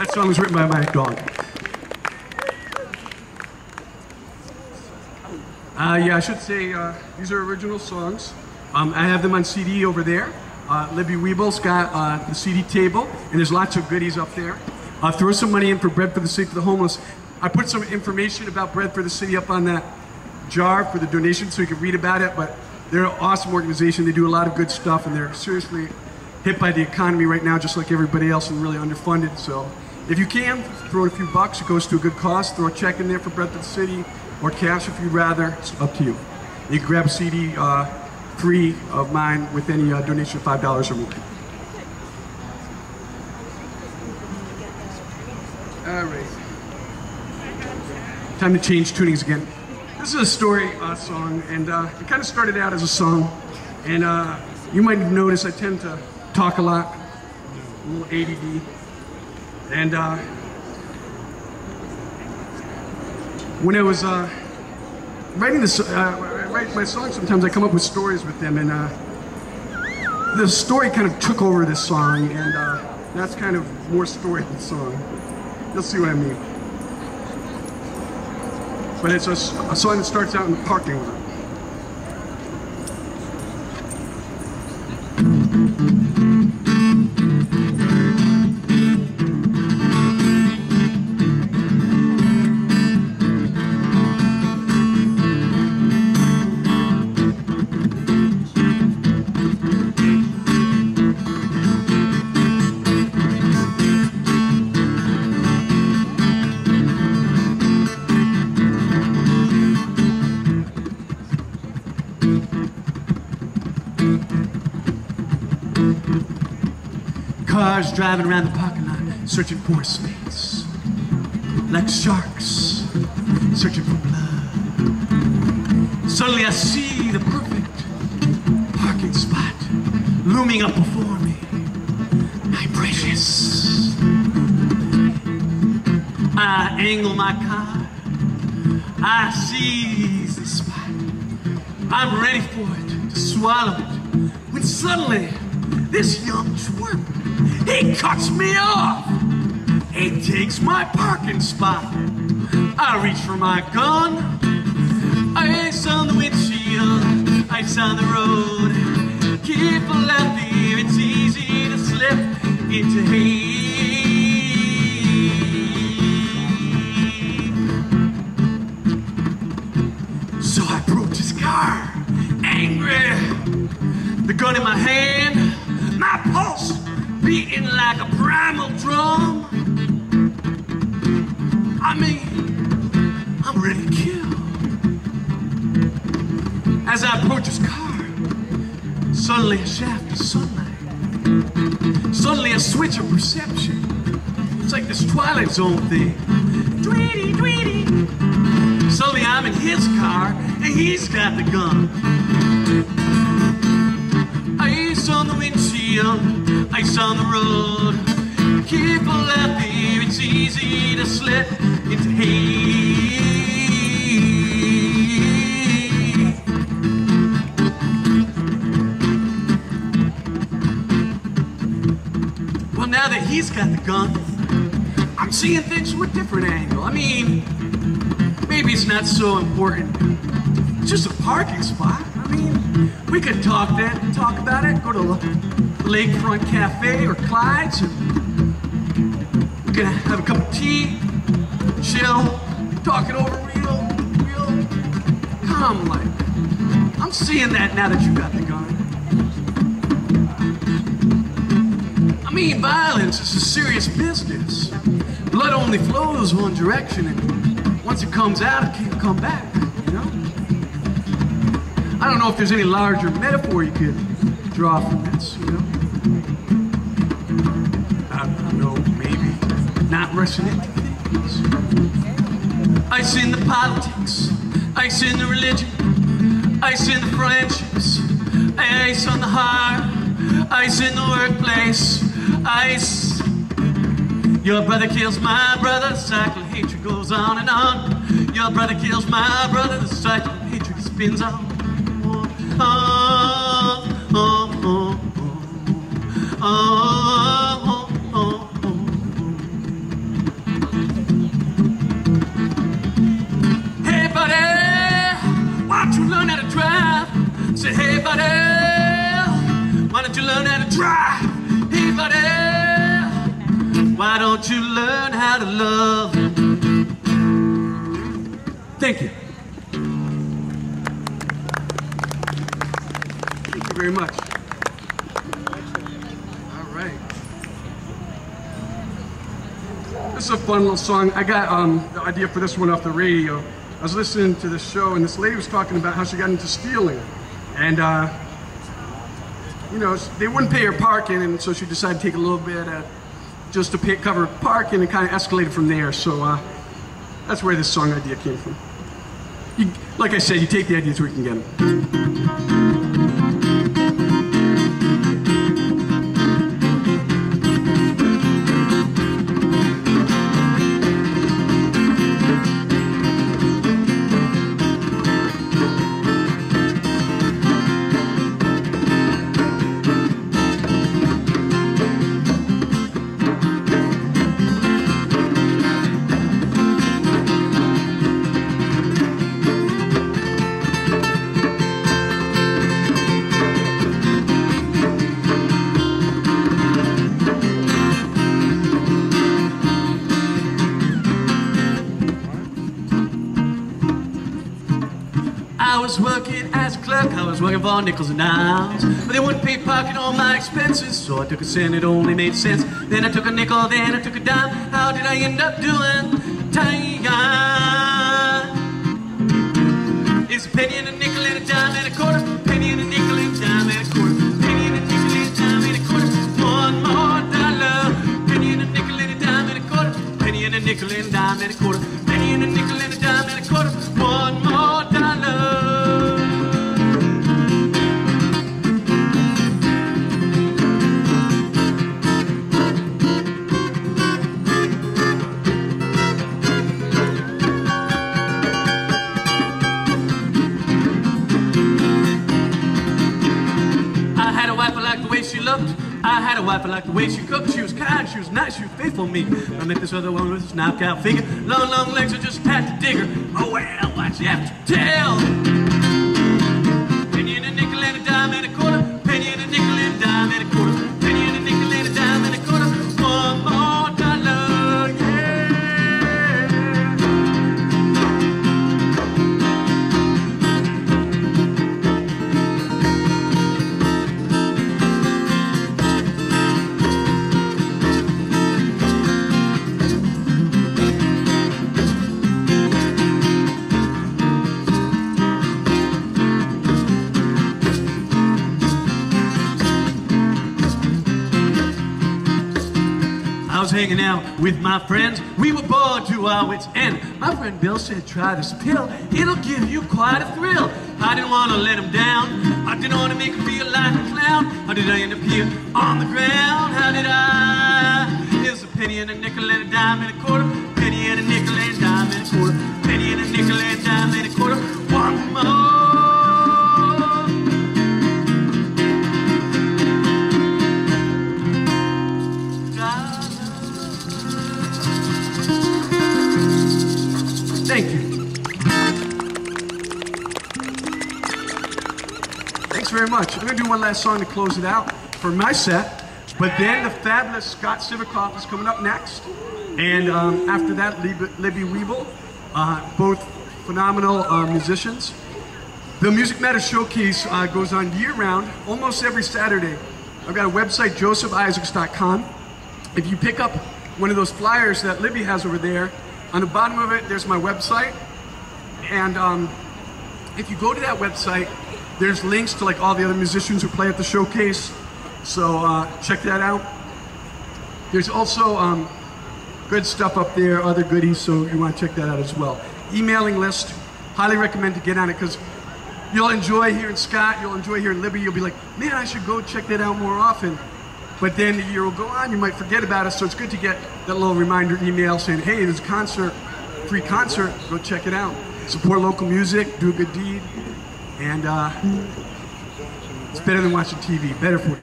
That song was written by my dog. Yeah, I should say these are original songs. I have them on CD over there. Libby Weeble's got the CD table, and there's lots of goodies up there. Throw some money in for Bread for the City for the homeless. I put some information about Bread for the City up on that jar for the donation so you can read about it, but they're an awesome organization. They do a lot of good stuff, and they're seriously hit by the economy right now, just like everybody else, and really underfunded. So if you can, throw a few bucks. It goes to a good cause. Throw a check in there for Bread for the City, or cash if you'd rather. It's up to you. You can grab a CD free of mine with any donation of $5 or more. All right. Time to change tunings again. This is a story song, and it kind of started out as a song, and you might have noticed I tend to talk a lot, a little ADD, and when I was writing this, I write my songs, sometimes I come up with stories with them, and the story kind of took over this song, and that's kind of more story than song. You'll see what I mean. But it's a song that starts out in the parking lot. Cars driving around the parking lot, searching for a space, like sharks searching for blood. Suddenly I see the perfect parking spot looming up before me. My precious. I angle my car. I seize the spot. I'm ready for it to swallow it, when suddenly this young twerp, he cuts me off. He takes my parking spot. I reach for my gun. Ice on the windshield, ice on the road. Careful out there, it's easy to slip into hate. So I approach his car, angry, the gun in my hand, my pulse beating like a primal drum. I mean, I'm ready to kill. As I approach his car, suddenly a shaft of sunlight, suddenly a switch of perception. It's like this Twilight Zone thing. Tweety, tweety. Suddenly I'm in his car, and he's got the gun. Ice on the windshield, ice on the road. Careful out there, it's easy to slip into hate. Well, now that he's got the gun, I'm seeing things from a different angle. I mean, maybe it's not so important. It's just a parking spot. I mean, we could talk about it, go to a lakefront cafe or Clyde's, and we could have a cup of tea, chill, talk it over real calm like. I'm seeing that now that you got the gun. I mean, violence is a serious business. Blood only flows one direction, and once it comes out, it can't come back, you know? I don't know if there's any larger metaphor you could draw from this, you know? I don't know, maybe not rushing into things. Ice in the politics, ice in the religion, ice in the friendships, ice on the heart, ice in the workplace, ice. Your brother kills my brother, the cycle of hatred goes on and on. Your brother kills my brother, the cycle of hatred spins on. Oh, oh, oh, oh, oh, oh, oh, oh. said, hey buddy, why don't you learn how to drive? Hey buddy, why don't you learn how to love? Thank you. Thank you very much. All right. This is a fun little song. I got the idea for this one off the radio. I was listening to the show, and this lady was talking about how she got into stealing. And, you know, they wouldn't pay her parking, and so she decided to take a little bit just to cover parking, and kind of escalated from there. So that's where this song idea came from. Like I said, you take the ideas where you can get them. I was working as a clerk, I was working for nickels and dimes, but they wouldn't pay parking on my expenses, so I took a cent, it only made sense. Then I took a nickel, then I took a dime. How did I end up doing time? It's a penny and a nickel and a dime and a quarter, penny and a nickel and a dime and a quarter, penny and a nickel and a dime and a quarter, one more dollar. Penny and a nickel and a dime and a quarter, penny and a nickel and a dime and a quarter, penny and a nickel and a dime and a quarter, one more dollar. I had a wife, I liked the way she cooked. She was kind, she was nice, she was faithful to me. I met this other one with this knockout figure. Long, long legs, I just had to dig her. Oh well, why'd you have to tell? Penny and a nickel and a dime and a quarter. Penny and a nickel and a dime and a quarter. Penny and a nickel and a dime and a quarter. One more dollar, yeah. I was hanging out with my friends, we were bored to our wits' end. My friend Bill said, try this pill, it'll give you quite a thrill. I didn't want to let him down, I didn't want to make him feel like a clown. How did I end up here on the ground? How did I? Here's a penny and a nickel and a dime and a quarter, penny and a nickel and a dime and a quarter, penny and a nickel and a dime and a quarter, one more. Thank you. Thanks very much. I'm going to do one last song to close it out for my set, but then the fabulous Scott Sivikoff is coming up next, and after that, Libby Weeble, both phenomenal musicians. The Music Matters Showcase goes on year-round, almost every Saturday. I've got a website, josephisaacs.com. If you pick up one of those flyers that Libby has over there, on the bottom of it, there's my website, and if you go to that website, there's links to like all the other musicians who play at the showcase, so check that out. There's also good stuff up there, other goodies, so you want to check that out as well. Emailing list, highly recommend to get on it, because you'll enjoy hearing Scott, you'll enjoy hearing Libby, you'll be like, man, I should go check that out more often. But then the year will go on, you might forget about it, so it's good to get that little reminder email saying, hey, there's a concert, free concert, go check it out. Support local music, do a good deed, and it's better than watching TV, better for you.